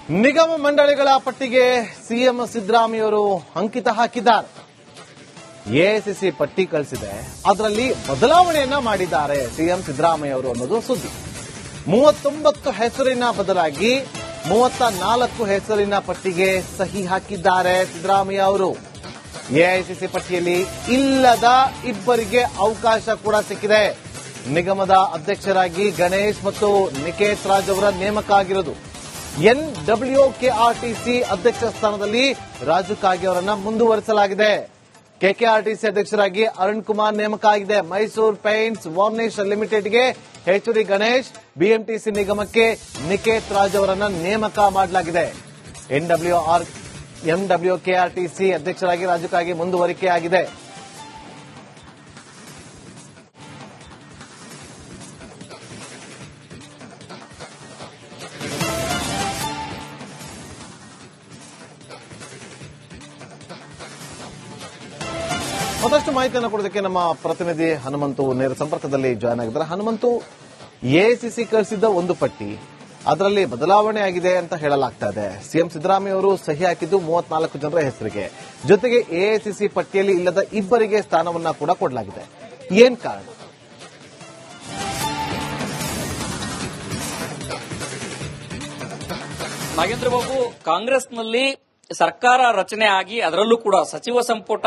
ನಿಗಮ ಮಂಡಳಿಗಳ ಪಟ್ಟಿಗೆ ಸಿಎಂ ಸಿದ್ದರಾಮಯ್ಯವರು ಅಂಕಿತ ಹಾಕಿದ್ದಾರೆ. ಎಐಸಿಸಿ ಪಟ್ಟಿ ಕಳಿಸಿದೆ, ಅದರಲ್ಲಿ ಬದಲಾವಣೆಯನ್ನ ಮಾಡಿದ್ದಾರೆ ಸಿಎಂ ಸಿದ್ದರಾಮಯ್ಯ ಅವರು ಅನ್ನೋದು ಸುದ್ದಿ. 39 ಹೆಸರಿನ ಬದಲಾಗಿ 34 ಹೆಸರಿನ ಪಟ್ಟಿಗೆ ಸಹಿ ಹಾಕಿದ್ದಾರೆ ಸಿದ್ದರಾಮಯ್ಯ ಅವರು. ಎಐಸಿಸಿ ಪಟ್ಟಿಯಲ್ಲಿ ಇಲ್ಲದ ಇಬ್ಬರಿಗೆ ಅವಕಾಶ ಕೂಡ ಸಿಕ್ಕಿದೆ. ನಿಗಮದ ಅಧ್ಯಕ್ಷರಾಗಿ ಗಣೇಶ್ ಮತ್ತು ನಿಕೇತ್ ರಾಜ್ ಅವರ ನೇಮಕ ಆಗಿರೋದು. NWKRTC ಅಧ್ಯಕ್ಷ ಸ್ಥಾನದಲ್ಲಿ ರಾಜು ಕಾಗೆ ಅವರನ್ನ ಮುಂದುವರಿಸಲಾಗಿದೆ. KKRTC ಅಧ್ಯಕ್ಷರಾಗಿ ಅರುಣ್ ಕುಮಾರ್ ನೇಮಕ ಆಗಿದೆ. ಮೈಸೂರು ಪೇಂಟ್ಸ್ ವಾರ್ನಿಶ್ ಲಿಮಿಟೆಡ್ಗೆ HOD ಗಣೇಶ್, BMTC ನಿಗಮಕ್ಕೆ ನಿಕೇತ್ ರಾಜ್ ಅವರನ್ನ ನೇಮಕ ಮಾಡಲಾಗಿದೆ. NWKRTC ಅಧ್ಯಕ್ಷರಾಗಿ ರಾಜು ಕಾಗೆ ಮುಂದುವರಿಕೆಯಾಗಿದೆ. ಮತ್ತಷ್ಟು ಮಾಹಿತಿಯನ್ನು ಕೊಡೋದಕ್ಕೆ ನಮ್ಮ ಪ್ರತಿನಿಧಿ ಹನುಮಂತು ನೇರ ಸಂಪರ್ಕದಲ್ಲಿ ಜಾಯ್ನ್ ಆಗಿದ್ದಾರೆ. ಹನುಮಂತು, ಎಐಸಿಸಿ ಕಳಿಸಿದ್ದ ಒಂದು ಪಟ್ಟಿ, ಅದರಲ್ಲಿ ಬದಲಾವಣೆ ಆಗಿದೆ ಅಂತ ಹೇಳಲಾಗ್ತಾ ಇದೆ. ಸಿಎಂ ಸಿದ್ದರಾಮಯ್ಯ ಅವರು ಸಹಿ ಹಾಕಿದ್ದು 34 ಜನರ ಹೆಸರಿಗೆ, ಜೊತೆಗೆ ಎಐಸಿಸಿ ಪಟ್ಟಿಯಲ್ಲಿ ಇಲ್ಲದ ಇಬ್ಬರಿಗೆ ಸ್ಥಾನವನ್ನ ಕೂಡ ಕೊಡಲಾಗಿದೆ. ಏನ್ ಕಾರಣ? ನಾಗೇಂದ್ರ ಬಾಬು, ಕಾಂಗ್ರೆಸ್ನಲ್ಲಿ ಸರ್ಕಾರ ರಚನೆ ಆಗಿ ಅದರಲ್ಲೂ ಕೂಡ ಸಚಿವ ಸಂಪುಟ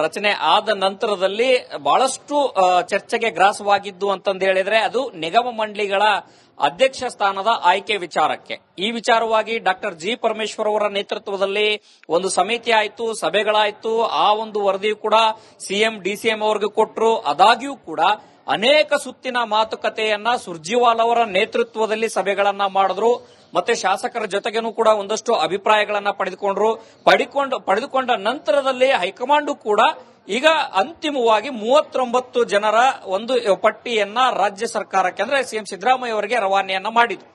ರಚನೆ ಆದ ನಂತರದಲ್ಲಿ ಬಹಳಷ್ಟು ಚರ್ಚೆಗೆ ಗ್ರಾಸವಾಗಿದ್ದು ಅಂತಂದು ಹೇಳಿದ್ರೆ ಅದು ನಿಗಮ ಮಂಡಳಿಗಳ ಅಧ್ಯಕ್ಷ ಸ್ಥಾನದ ಆಯ್ಕೆ ವಿಚಾರಕ್ಕೆ. ಈ ವಿಚಾರವಾಗಿ ಡಾಕ್ಟರ್ ಜಿ ಪರಮೇಶ್ವರ್ ಅವರ ನೇತೃತ್ವದಲ್ಲಿ ಒಂದು ಸಮಿತಿ ಆಯಿತು, ಸಭೆಗಳಾಯಿತು. ಆ ಒಂದು ವರದಿಯು ಕೂಡ ಸಿಎಂ ಡಿಸಿಎಂ ಅವರಿಗೆ ಕೊಟ್ಟರು. ಆದಾಗ್ಯೂ ಕೂಡ ಅನೇಕ ಸುತ್ತಿನ ಮಾತುಕತೆಯನ್ನ ಸುರ್ಜಿವಾಲ್ ಅವರ ನೇತೃತ್ವದಲ್ಲಿ ಸಭೆಗಳನ್ನ ಮಾಡಿದ್ರು. ಮತ್ತೆ ಶಾಸಕರ ಜೊತೆಗೇನೂ ಕೂಡ ಒಂದಷ್ಟು ಅಭಿಪ್ರಾಯಗಳನ್ನ ಪಡೆದುಕೊಂಡ ನಂತರದಲ್ಲಿ ಹೈಕಮಾಂಡ್ ಕೂಡ ಈಗ ಅಂತಿಮವಾಗಿ 39 ಜನರ ಒಂದು ಪಟ್ಟಿಯನ್ನ ರಾಜ್ಯ ಸರ್ಕಾರಕ್ಕೆ ಅಂದ್ರೆ ಸಿಎಂ ಸಿದ್ದರಾಮಯ್ಯ ಅವರಿಗೆ ರವಾನೆಯನ್ನ ಮಾಡಿದ್ರು.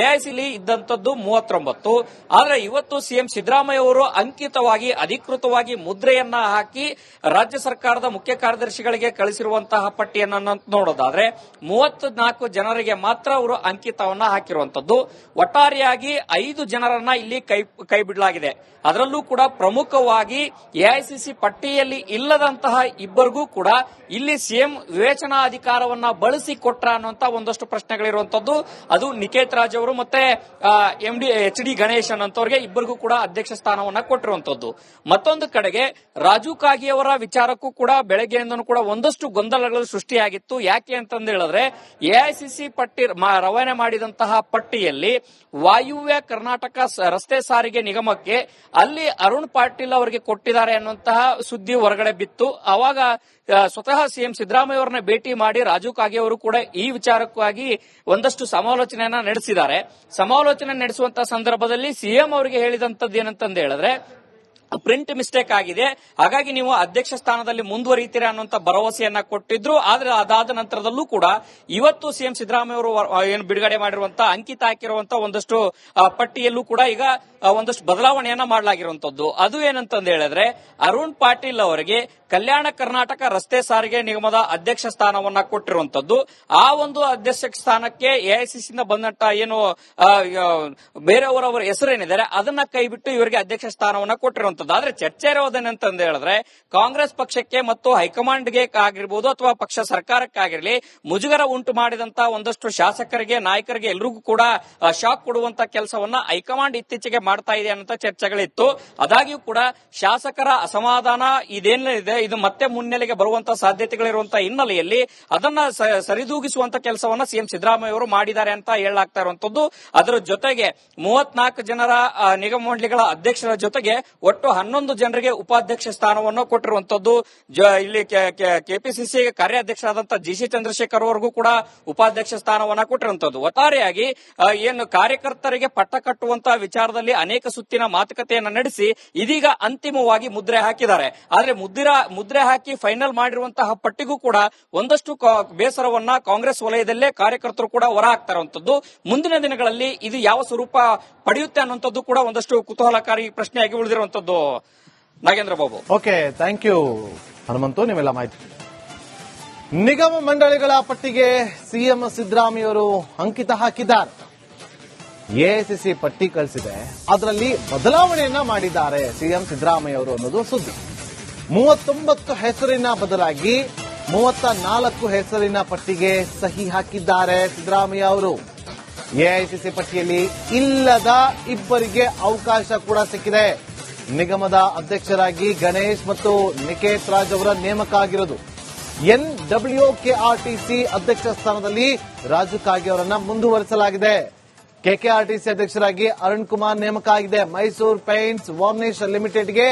ಎಐಸಿಲಿ ಇದ್ದಂಥದ್ದು 39. ಆದ್ರೆ ಇವತ್ತು ಸಿಎಂ ಸಿದ್ದರಾಮಯ್ಯ ಅವರು ಅಂಕಿತವಾಗಿ ಅಧಿಕೃತವಾಗಿ ಮುದ್ರೆಯನ್ನ ಹಾಕಿ ರಾಜ್ಯ ಸರ್ಕಾರದ ಮುಖ್ಯ ಕಾರ್ಯದರ್ಶಿಗಳಿಗೆ ಕಳಿಸಿರುವಂತಹ ಪಟ್ಟಿಯನ್ನ ನೋಡೋದಾದ್ರೆ 34 ಜನರಿಗೆ ಮಾತ್ರ ಅವರು ಅಂಕಿತವನ್ನ ಹಾಕಿರುವಂತದ್ದು. ಒಟ್ಟಾರೆಯಾಗಿ 5 ಜನರನ್ನ ಇಲ್ಲಿ ಕೈ ಬಿಡಲಾಗಿದೆ. ಅದರಲ್ಲೂ ಕೂಡ ಪ್ರಮುಖವಾಗಿ ಎಐಸಿಸಿ ಪಟ್ಟಿಯಲ್ಲಿ ಇಲ್ಲದಂತಹ ಇಬ್ಬರಿಗೂ ಕೂಡ ಇಲ್ಲಿ ಸಿಎಂ ವಿವೇಚನಾ ಅಧಿಕಾರವನ್ನ ಬಳಸಿ ಕೊಟ್ರ ಅನ್ನುವಂತ ಒಂದಷ್ಟು ಪ್ರಶ್ನೆಗಳಿರುವಂತದ್ದು. ಅದು ನಿಕೇತ್ ರಾಜ್ ಅವರು ಮತ್ತೆ HOD ಗಣೇಶ್ ಅನ್ನೋರಿಗೆ ಇಬ್ಬರಿಗೂ ಕೂಡ ಅಧ್ಯಕ್ಷ ಸ್ಥಾನವನ್ನ ಕೊಟ್ಟಿರುವಂತದ್ದು. ಮತ್ತೊಂದು ಕಡೆಗೆ ರಾಜು ಕಾಗೆ ಅವರ ವಿಚಾರಕ್ಕೂ ಕೂಡ ಬೆಳಗ್ಗೆಯಿಂದನೂ ಕೂಡ ಒಂದಷ್ಟು ಗೊಂದಲಗಳು ಸೃಷ್ಟಿಯಾಗಿತ್ತು. ಯಾಕೆ ಅಂತಂದು ಹೇಳಿದ್ರೆ ಎಐಸಿಸಿ ಪಟ್ಟಿ ರವಾನೆ ಮಾಡಿದಂತಹ ಪಟ್ಟಿಯಲ್ಲಿ ವಾಯುವ್ಯ ಕರ್ನಾಟಕ ರಸ್ತೆ ಸಾರಿಗೆ ನಿಗಮಕ್ಕೆ ಅಲ್ಲಿ ಅರುಣ್ ಪಾಟೀಲ್ ಅವರಿಗೆ ಕೊಟ್ಟಿದ್ದಾರೆ ಅನ್ನುವಂತಹ ಸುದ್ದಿ ಹೊರಗಡೆ ಬಿತ್ತು. ಅವಾಗ ಸ್ವತಃ ಸಿಎಂ ಸಿದ್ದರಾಮಯ್ಯ ಅವರನ್ನ ಭೇಟಿ ಮಾಡಿ ರಾಜು ಕಾಗೆ ಅವರು ಕೂಡ ಈ ವಿಚಾರಕ್ಕಾಗಿ ಒಂದಷ್ಟು ಸಮಾಲೋಚನೆಯನ್ನ ನಡೆಸಿದ್ದಾರೆ. ಸಮಾಲೋಚನೆ ನಡೆಸುವಂತಹ ಸಂದರ್ಭದಲ್ಲಿ ಸಿಎಂ ಅವರಿಗೆ ಹೇಳಿದಂತದ್ದು ಏನಂತಂದು ಹೇಳಿದ್ರೆ ಪ್ರಿಂಟ್ ಮಿಸ್ಟೇಕ್ ಆಗಿದೆ, ಹಾಗಾಗಿ ನೀವು ಅಧ್ಯಕ್ಷ ಸ್ಥಾನದಲ್ಲಿ ಮುಂದುವರಿತೀರಾ ಅನ್ನುವಂತ ಭರವಸೆಯನ್ನ ಕೊಟ್ಟಿದ್ರು. ಆದ್ರೆ ಅದಾದ ನಂತರದಲ್ಲೂ ಕೂಡ ಇವತ್ತು ಸಿಎಂ ಸಿದ್ದರಾಮಯ್ಯ ಅವರು ಏನು ಬಿಡುಗಡೆ ಮಾಡಿರುವಂತಹ ಅಂಕಿತ ಹಾಕಿರುವಂತಹ ಒಂದಷ್ಟು ಪಟ್ಟಿಯಲ್ಲೂ ಕೂಡ ಈಗ ಒಂದಷ್ಟು ಬದಲಾವಣೆಯನ್ನ ಮಾಡಲಾಗಿರುವಂತದ್ದು. ಅದು ಏನಂತಂದು ಹೇಳಿದ್ರೆ ಅರುಣ್ ಪಾಟೀಲ್ ಅವರಿಗೆ ಕಲ್ಯಾಣ ಕರ್ನಾಟಕ ರಸ್ತೆ ಸಾರಿಗೆ ನಿಗಮದ ಅಧ್ಯಕ್ಷ ಸ್ಥಾನವನ್ನ ಕೊಟ್ಟಿರುವಂತದ್ದು. ಆ ಒಂದು ಅಧ್ಯಕ್ಷ ಸ್ಥಾನಕ್ಕೆ ಎಐಸಿಸಿಯಿಂದ ಬಂದಂತ ಏನು ಬೇರೆಯವರವರ ಹೆಸರೇನಿದ್ದಾರೆ ಅದನ್ನ ಕೈಬಿಟ್ಟು ಇವರಿಗೆ ಅಧ್ಯಕ್ಷ ಸ್ಥಾನವನ್ನ ಕೊಟ್ಟಿರುವಂತದ್ದು. ಆದ್ರೆ ಚರ್ಚೆ ಇರೋದೇನಂತಂದು ಹೇಳಿದ್ರೆ ಕಾಂಗ್ರೆಸ್ ಪಕ್ಷಕ್ಕೆ ಮತ್ತು ಹೈಕಮಾಂಡ್ಗೆ ಆಗಿರ್ಬೋದು ಅಥವಾ ಪಕ್ಷ ಸರ್ಕಾರಕ್ಕಾಗಿರಲಿ ಮುಜುಗರ ಉಂಟು ಮಾಡಿದಂತ ಒಂದಷ್ಟು ಶಾಸಕರಿಗೆ, ನಾಯಕರಿಗೆ ಎಲ್ಲರಿಗೂ ಕೂಡ ಶಾಕ್ ಕೊಡುವಂತ ಕೆಲಸವನ್ನ ಹೈಕಮಾಂಡ್ ಇತ್ತೀಚೆಗೆ ಮಾಡ್ತಾ ಇದೆ ಅನ್ನೋ ಚರ್ಚೆಗಳಿತ್ತು. ಆದಾಗ್ಯೂ ಕೂಡ ಶಾಸಕರ ಅಸಮಾಧಾನ ಇದೇನಿದೆ ಇದು ಮತ್ತೆ ಮುನ್ನೆಲೆಗೆ ಬರುವಂತಹ ಸಾಧ್ಯತೆಗಳಿರುವಂತಹ ಹಿನ್ನೆಲೆಯಲ್ಲಿ ಅದನ್ನ ಸರಿದೂಗಿಸುವಂತ ಕೆಲಸವನ್ನ ಸಿಎಂ ಸಿದ್ದರಾಮಯ್ಯ ಅವರು ಮಾಡಿದ್ದಾರೆ ಅಂತ ಹೇಳಲಾಗ್ತಾ ಇರುವಂತದ್ದು. ಅದರ ಜೊತೆಗೆ 34 ಜನರ ನಿಗಮ ಮಂಡಳಿಗಳ ಅಧ್ಯಕ್ಷರ ಜೊತೆಗೆ ಒಟ್ಟು 11 ಜನರಿಗೆ ಉಪಾಧ್ಯಕ್ಷ ಸ್ಥಾನವನ್ನು ಕೊಟ್ಟಿರುವಂತದ್ದು. ಇಲ್ಲಿ ಕೆಪಿಸಿಸಿ ಕಾರ್ಯಾಧ್ಯಕ್ಷರಾದಂತಹ GC ಚಂದ್ರಶೇಖರ್ ಅವರಿಗೂ ಕೂಡ ಉಪಾಧ್ಯಕ್ಷ ಸ್ಥಾನವನ್ನ ಕೊಟ್ಟಿರುವಂತದ್ದು. ಒಟ್ಟಾರೆಯಾಗಿ ಏನು ಕಾರ್ಯಕರ್ತರಿಗೆ ಪಟ್ಟ ಕಟ್ಟುವಂತಹ ವಿಚಾರದಲ್ಲಿ ಅನೇಕ ಸುತ್ತಿನ ಮಾತುಕತೆಯನ್ನ ನಡೆಸಿ ಇದೀಗ ಅಂತಿಮವಾಗಿ ಮುದ್ರೆ ಹಾಕಿದ್ದಾರೆ. ಆದ್ರೆ ಮುದ್ರೆ ಹಾಕಿ ಫೈನಲ್ ಮಾಡಿರುವಂತಹ ಪಟ್ಟಿಗೂ ಕೂಡ ಒಂದಷ್ಟು ಬೇಸರವನ್ನ ಕಾಂಗ್ರೆಸ್ ವಲಯದಲ್ಲೇ ಕಾರ್ಯಕರ್ತರು ಕೂಡ ಹೊರ ಹಾಕ್ತಾ ಇರುವಂತದ್ದು. ಮುಂದಿನ ದಿನಗಳಲ್ಲಿ ಇದು ಯಾವ ಸ್ವರೂಪ ಪಡೆಯುತ್ತೆ ಅನ್ನುವಂಥದ್ದು ಕೂಡ ಒಂದಷ್ಟು ಕುತೂಹಲಕಾರಿ ಪ್ರಶ್ನೆಯಾಗಿ ಉಳಿದಿರುವಂತದ್ದು. Nagendra Babu. Okay, thank you Hanumanthu, ನೀವೆಲ್ಲ ಮಾಹಿತಿ. ನಿಗಮ ಮಂಡಳಿಗಳ ಪಟ್ಟಿಗೆ ಸಿಎಂ ಸಿದ್ದರಾಮಯ್ಯ ಅವರು ಅಂಕಿತ ಹಾಕಿದ್ದಾರೆ. ಎಐಸಿಸಿ ಪಟ್ಟಿ ಕಳಿಸಿದೆ, ಅದರಲ್ಲಿ ಬದಲಾವಣೆಯನ್ನ ಮಾಡಿದ್ದಾರೆ ಸಿಎಂ ಸಿದ್ದರಾಮಯ್ಯ ಅವರು ಅನ್ನೋದು ಸುದ್ದಿ. 39 ಹೆಸರಿನ ಬದಲಾಗಿ 34 ಹೆಸರಿನ ಪಟ್ಟಿಗೆ ಸಹಿ ಹಾಕಿದ್ದಾರೆ ಸಿದ್ದರಾಮಯ್ಯ ಅವರು. ಎಐಸಿಸಿ ಪಟ್ಟಿಯಲ್ಲಿ ಇಲ್ಲದ ಇಬ್ಬರಿಗೆ ಅವಕಾಶ ಕೂಡ ಸಿಕ್ಕಿದೆ. ನಿಗಮದ ಅಧ್ಯಕ್ಷರಾಗಿ ಗಣೇಶ್ ಮತ್ತು ನಿಕೇತ್ ರಾಜ್ ಅವರ ನೇಮಕ ಆಗಿರೋದು. NWKRTC ಅಧ್ಯಕ್ಷ ಸ್ಥಾನದಲ್ಲಿ ರಾಜು ಕಾಗೆ ಅವರನ್ನ ಮುಂದುವರಿಸಲಾಗಿದೆ. KKRTC ಅಧ್ಯಕ್ಷರಾಗಿ ಅರುಣ್ ಕುಮಾರ್ ನೇಮಕ ಆಗಿದೆ. ಮೈಸೂರು ಪೇಂಟ್ಸ್ ವಾರ್ನಿಶ್ ಲಿಮಿಟೆಡ್ಗೆ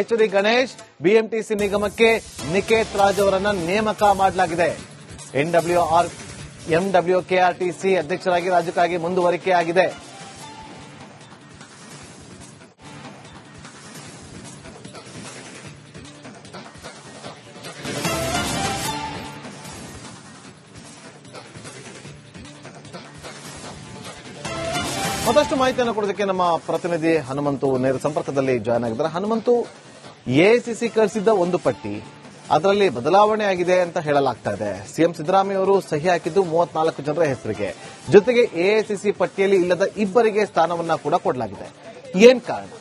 HD ಗಣೇಶ್, BMTC ನಿಗಮಕ್ಕೆ ನಿಕೇತ್ ರಾಜ್ ಅವರನ್ನ ನೇಮಕ ಮಾಡಲಾಗಿದೆ. NWKRTC ಅಧ್ಯಕ್ಷರಾಗಿ ರಾಜು ಕಾಗೆ ಮುಂದುವರಿಕೆಯಾಗಿದೆ. ಮತ್ತಷ್ಟು ಮಾಹಿತಿಯನ್ನು ಕೊಡೋದಕ್ಕೆ ನಮ್ಮ ಪ್ರತಿನಿಧಿ ಹನುಮಂತು ನೇರ ಸಂಪರ್ಕದಲ್ಲಿ ಜಾಯ್ನ್ ಆಗಿದ್ದಾರೆ. ಹನುಮಂತು, ಎಐಸಿಸಿ ಕಳಿಸಿದ್ದ ಒಂದು ಪಟ್ಟಿ, ಅದರಲ್ಲಿ ಬದಲಾವಣೆ ಆಗಿದೆ ಅಂತ ಹೇಳಲಾಗ್ತಾ ಇದೆ. ಸಿಎಂ ಸಿದ್ದರಾಮಯ್ಯ ಅವರು ಸಹಿ ಹಾಕಿದ್ದು 34 ಜನರ ಹೆಸರಿಗೆ, ಜೊತೆಗೆ ಎಐಸಿಸಿ ಪಟ್ಟಿಯಲ್ಲಿ ಇಲ್ಲದ ಇಬ್ಬರಿಗೆ ಸ್ಥಾನವನ್ನ ಕೂಡ ಕೊಡಲಾಗಿದೆ. ಏನ್ ಕಾರಣ?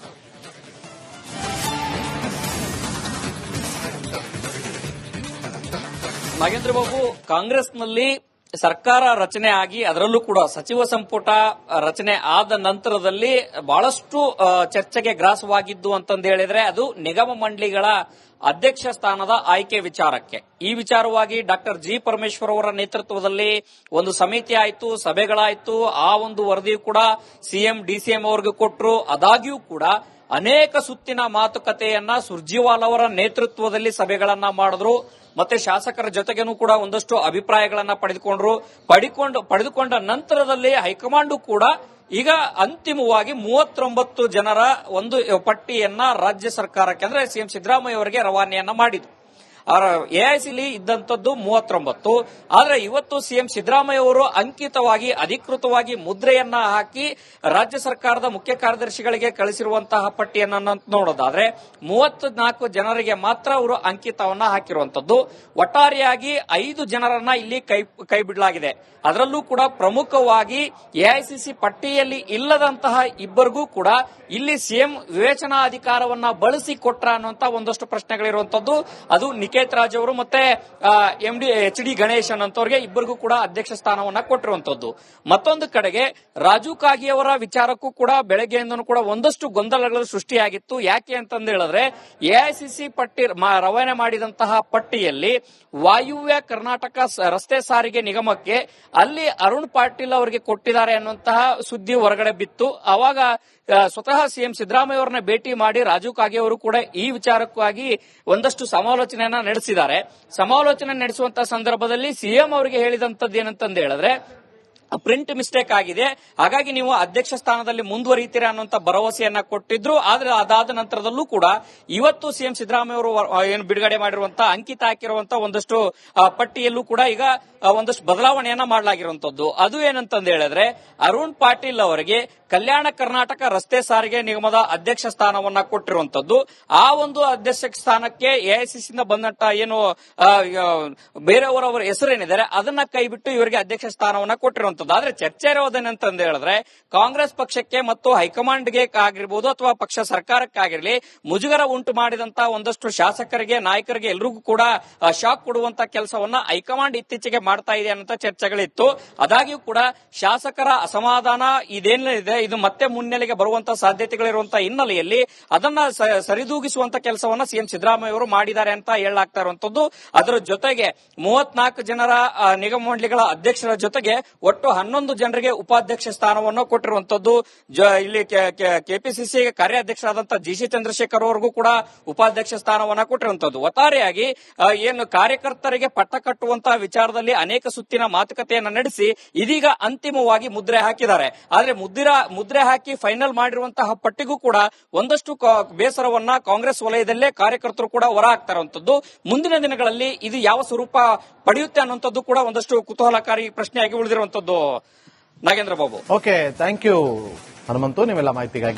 ನಾಗೇಂದ್ರ ಬಾಬು, ಕಾಂಗ್ರೆಸ್ನಲ್ಲಿ ಸರ್ಕಾರ ರಚನೆ ಆಗಿ ಅದರಲ್ಲೂ ಕೂಡ ಸಚಿವ ಸಂಪುಟ ರಚನೆ ಆದ ನಂತರದಲ್ಲಿ ಬಹಳಷ್ಟು ಚರ್ಚೆಗೆ ಗ್ರಾಸವಾಗಿದ್ದು ಅಂತಂದು ಹೇಳಿದ್ರೆ ಅದು ನಿಗಮ ಮಂಡಳಿಗಳ ಅಧ್ಯಕ್ಷ ಸ್ಥಾನದ ಆಯ್ಕೆ ವಿಚಾರಕ್ಕೆ. ಈ ವಿಚಾರವಾಗಿ ಡಾಕ್ಟರ್ ಜಿ ಪರಮೇಶ್ವರ್ ಅವರ ನೇತೃತ್ವದಲ್ಲಿ ಒಂದು ಸಮಿತಿ ಆಯಿತು, ಸಭೆಗಳಾಯಿತು. ಆ ಒಂದು ವರದಿಯು ಕೂಡ ಸಿಎಂ ಡಿಸಿಎಂ ಅವರಿಗೆ ಕೊಟ್ಟರು. ಆದಾಗ್ಯೂ ಕೂಡ ಅನೇಕ ಸುತ್ತಿನ ಮಾತುಕತೆಯನ್ನ ಸುರ್ಜಿವಾಲ್ ಅವರ ನೇತೃತ್ವದಲ್ಲಿ ಸಭೆಗಳನ್ನ ಮಾಡಿದ್ರು. ಮತ್ತೆ ಶಾಸಕರ ಜೊತೆಗೇನೂ ಕೂಡ ಒಂದಷ್ಟು ಅಭಿಪ್ರಾಯಗಳನ್ನ ಪಡೆದುಕೊಂಡ ನಂತರದಲ್ಲಿ ಹೈಕಮಾಂಡ್ ಕೂಡ ಈಗ ಅಂತಿಮವಾಗಿ 39 ಜನರ ಒಂದು ಪಟ್ಟಿಯನ್ನ ರಾಜ್ಯ ಸರ್ಕಾರಕ್ಕೆ ಅಂದ್ರೆ ಸಿಎಂ ಸಿದ್ದರಾಮಯ್ಯ ಅವರಿಗೆ ರವಾನೆಯನ್ನ ಮಾಡಿದ್ರು. ಎಐಸಿಲಿ ಇದ್ದಂತದ್ದು 39. ಆದ್ರೆ ಇವತ್ತು ಸಿಎಂ ಸಿದ್ದರಾಮಯ್ಯ ಅವರು ಅಂಕಿತವಾಗಿ ಅಧಿಕೃತವಾಗಿ ಮುದ್ರೆಯನ್ನ ಹಾಕಿ ರಾಜ್ಯ ಸರ್ಕಾರದ ಮುಖ್ಯ ಕಾರ್ಯದರ್ಶಿಗಳಿಗೆ ಕಳಿಸಿರುವಂತಹ ಪಟ್ಟಿಯನ್ನ ನೋಡೋದಾದ್ರೆ 34 ಜನರಿಗೆ ಮಾತ್ರ ಅವರು ಅಂಕಿತವನ್ನ ಹಾಕಿರುವಂತದ್ದು. ಒಟ್ಟಾರೆಯಾಗಿ 5 ಜನರನ್ನ ಇಲ್ಲಿ ಕೈ ಬಿಡಲಾಗಿದೆ. ಅದರಲ್ಲೂ ಕೂಡ ಪ್ರಮುಖವಾಗಿ ಎಐಸಿಸಿ ಪಟ್ಟಿಯಲ್ಲಿ ಇಲ್ಲದಂತಹ ಇಬ್ಬರಿಗೂ ಕೂಡ ಇಲ್ಲಿ ಸಿಎಂ ವಿವೇಚನಾ ಅಧಿಕಾರವನ್ನ ಬಳಸಿ ಕೊಟ್ರ ಅನ್ನುವಂತ ಒಂದಷ್ಟು ಪ್ರಶ್ನೆಗಳಿರುವಂತದ್ದು. ಅದು ನಿಕೇತ್ ರಾಜ್ ಅವರು ಮತ್ತೆ HD ಗಣೇಶ್ ಅನ್ನೋರಿಗೆ ಇಬ್ಬರಿಗೂ ಕೂಡ ಅಧ್ಯಕ್ಷ ಸ್ಥಾನವನ್ನ ಕೊಟ್ಟಿರುವಂತದ್ದು. ಮತ್ತೊಂದು ಕಡೆಗೆ ರಾಜು ಕಾಗೆ ಅವರ ವಿಚಾರಕ್ಕೂ ಕೂಡ ಬೆಳಗ್ಗೆಯಿಂದನೂ ಕೂಡ ಒಂದಷ್ಟು ಗೊಂದಲಗಳು ಸೃಷ್ಟಿಯಾಗಿತ್ತು. ಯಾಕೆ ಅಂತಂದು ಹೇಳಿದ್ರೆ ಎಐಸಿಸಿ ಪಟ್ಟಿ ರವಾನೆ ಮಾಡಿದಂತಹ ಪಟ್ಟಿಯಲ್ಲಿ ವಾಯುವ್ಯ ಕರ್ನಾಟಕ ರಸ್ತೆ ಸಾರಿಗೆ ನಿಗಮಕ್ಕೆ ಅಲ್ಲಿ ಅರುಣ್ ಪಾಟೀಲ್ ಅವರಿಗೆ ಕೊಟ್ಟಿದ್ದಾರೆ ಅನ್ನುವಂತಹ ಸುದ್ದಿ ಹೊರಗಡೆ ಬಿತ್ತು. ಅವಾಗ ಸ್ವತಃ ಸಿಎಂ ಸಿದ್ದರಾಮಯ್ಯ ಅವರನ್ನ ಭೇಟಿ ಮಾಡಿ ರಾಜು ಕಾಗೆ ಅವರು ಕೂಡ ಈ ವಿಚಾರಕ್ಕಾಗಿ ಒಂದಷ್ಟು ಸಮಾಲೋಚನೆಯನ್ನ ನಡೆಸಿದ್ದಾರೆ. ಸಮಾಲೋಚನೆ ನಡೆಸುವಂತಹ ಸಂದರ್ಭದಲ್ಲಿ ಸಿಎಂ ಅವರಿಗೆ ಹೇಳಿದಂತದ್ದು ಏನಂತಂದು ಹೇಳಿದ್ರೆ ಪ್ರಿಂಟ್ ಮಿಸ್ಟೇಕ್ ಆಗಿದೆ, ಹಾಗಾಗಿ ನೀವು ಅಧ್ಯಕ್ಷ ಸ್ಥಾನದಲ್ಲಿ ಮುಂದುವರಿತೀರಾ ಅನ್ನುವಂತ ಭರವಸೆಯನ್ನ ಕೊಟ್ಟಿದ್ರು. ಆದ್ರೆ ಅದಾದ ನಂತರದಲ್ಲೂ ಕೂಡ ಇವತ್ತು ಸಿಎಂ ಸಿದ್ದರಾಮಯ್ಯ ಅವರು ಏನು ಬಿಡುಗಡೆ ಮಾಡಿರುವಂತಹ ಅಂಕಿತ ಹಾಕಿರುವಂತಹ ಒಂದಷ್ಟು ಪಟ್ಟಿಯಲ್ಲೂ ಕೂಡ ಈಗ ಒಂದಷ್ಟು ಬದಲಾವಣೆಯನ್ನ ಮಾಡಲಾಗಿರುವಂತದ್ದು. ಅದು ಏನಂತಂದು ಹೇಳಿದ್ರೆ ಅರುಣ್ ಪಾಟೀಲ್ ಅವರಿಗೆ ಕಲ್ಯಾಣ ಕರ್ನಾಟಕ ರಸ್ತೆ ಸಾರಿಗೆ ನಿಗಮದ ಅಧ್ಯಕ್ಷ ಸ್ಥಾನವನ್ನ ಕೊಟ್ಟಿರುವಂತದ್ದು. ಆ ಒಂದು ಅಧ್ಯಕ್ಷ ಸ್ಥಾನಕ್ಕೆ ಎಐಸಿಸಿಯಿಂದ ಬಂದಂತ ಏನು ಬೇರೆಯವರವರ ಹೆಸರೇನಿದ್ದಾರೆ ಅದನ್ನ ಕೈಬಿಟ್ಟು ಇವರಿಗೆ ಅಧ್ಯಕ್ಷ ಸ್ಥಾನವನ್ನ ಕೊಟ್ಟಿರುವಂತದ್ದು. ಆದ್ರೆ ಚರ್ಚೆ ಇರೋದೇನಂತಂದು ಹೇಳಿದ್ರೆ ಕಾಂಗ್ರೆಸ್ ಪಕ್ಷಕ್ಕೆ ಮತ್ತು ಹೈಕಮಾಂಡ್ಗೆ ಆಗಿರ್ಬೋದು ಅಥವಾ ಪಕ್ಷ ಸರ್ಕಾರಕ್ಕಾಗಿರ್ಲಿ ಮುಜುಗರ ಉಂಟು ಮಾಡಿದಂತ ಒಂದಷ್ಟು ಶಾಸಕರಿಗೆ, ನಾಯಕರಿಗೆ ಎಲ್ರಿಗೂ ಕೂಡ ಶಾಕ್ ಕೊಡುವಂತ ಕೆಲಸವನ್ನ ಹೈಕಮಾಂಡ್ ಇತ್ತೀಚೆಗೆ ಮಾಡ್ತಾ ಇದೆ ಅನ್ನೋ ಚರ್ಚೆಗಳಿತ್ತು. ಆದಾಗ್ಯೂ ಕೂಡ ಶಾಸಕರ ಅಸಮಾಧಾನ ಇದೇನಿದೆ ಇದು ಮತ್ತೆ ಮುನ್ನೆಲೆಗೆ ಬರುವಂತಹ ಸಾಧ್ಯತೆಗಳಿರುವಂತಹ ಹಿನ್ನೆಲೆಯಲ್ಲಿ ಅದನ್ನ ಸರಿದೂಗಿಸುವಂತ ಕೆಲಸವನ್ನ ಸಿಎಂ ಸಿದ್ದರಾಮಯ್ಯ ಅವರು ಮಾಡಿದ್ದಾರೆ ಅಂತ ಹೇಳಲಾಗ್ತಾ ಇರುವಂತದ್ದು. ಅದರ ಜೊತೆಗೆ 34 ಜನರ ನಿಗಮ ಮಂಡಳಿಗಳ ಅಧ್ಯಕ್ಷರ ಜೊತೆಗೆ ಒಟ್ಟು 11 ಜನರಿಗೆ ಉಪಾಧ್ಯಕ್ಷ ಸ್ಥಾನವನ್ನು ಕೊಟ್ಟಿರುವಂತದ್ದು. ಇಲ್ಲಿ ಕೆಪಿಸಿಸಿ ಕಾರ್ಯಾಧ್ಯಕ್ಷರಾದಂತಹ GC ಚಂದ್ರಶೇಖರ್ ಅವರಿಗೂ ಕೂಡ ಉಪಾಧ್ಯಕ್ಷ ಸ್ಥಾನವನ್ನ ಕೊಟ್ಟಿರುವಂತದ್ದು. ಒಟ್ಟಾರೆಯಾಗಿ ಏನು ಕಾರ್ಯಕರ್ತರಿಗೆ ಪಟ್ಟ ಕಟ್ಟುವಂತಹ ವಿಚಾರದಲ್ಲಿ ಅನೇಕ ಸುತ್ತಿನ ಮಾತುಕತೆಯನ್ನ ನಡೆಸಿ ಇದೀಗ ಅಂತಿಮವಾಗಿ ಮುದ್ರೆ ಹಾಕಿದ್ದಾರೆ. ಆದ್ರೆ ಮುದ್ರೆ ಹಾಕಿ ಫೈನಲ್ ಮಾಡಿರುವಂತಹ ಪಟ್ಟಿಗೂ ಕೂಡ ಒಂದಷ್ಟು ಬೇಸರವನ್ನ ಕಾಂಗ್ರೆಸ್ ವಲಯದಲ್ಲೇ ಕಾರ್ಯಕರ್ತರು ಕೂಡ ಹೊರ ಹಾಕ್ತಾ ಇರುವಂತದ್ದು. ಮುಂದಿನ ದಿನಗಳಲ್ಲಿ ಇದು ಯಾವ ಸ್ವರೂಪ ಪಡೆಯುತ್ತೆ ಅನ್ನುವಂಥದ್ದು ಕೂಡ ಒಂದಷ್ಟು ಕುತೂಹಲಕಾರಿ ಪ್ರಶ್ನೆಯಾಗಿ ಉಳಿದಿರುವಂತದ್ದು. Nagendra Babu. Okay, thank you Hanumanthu, ನೀವೆಲ್ಲ ಮಾಹಿತಿಗಾಗಿ.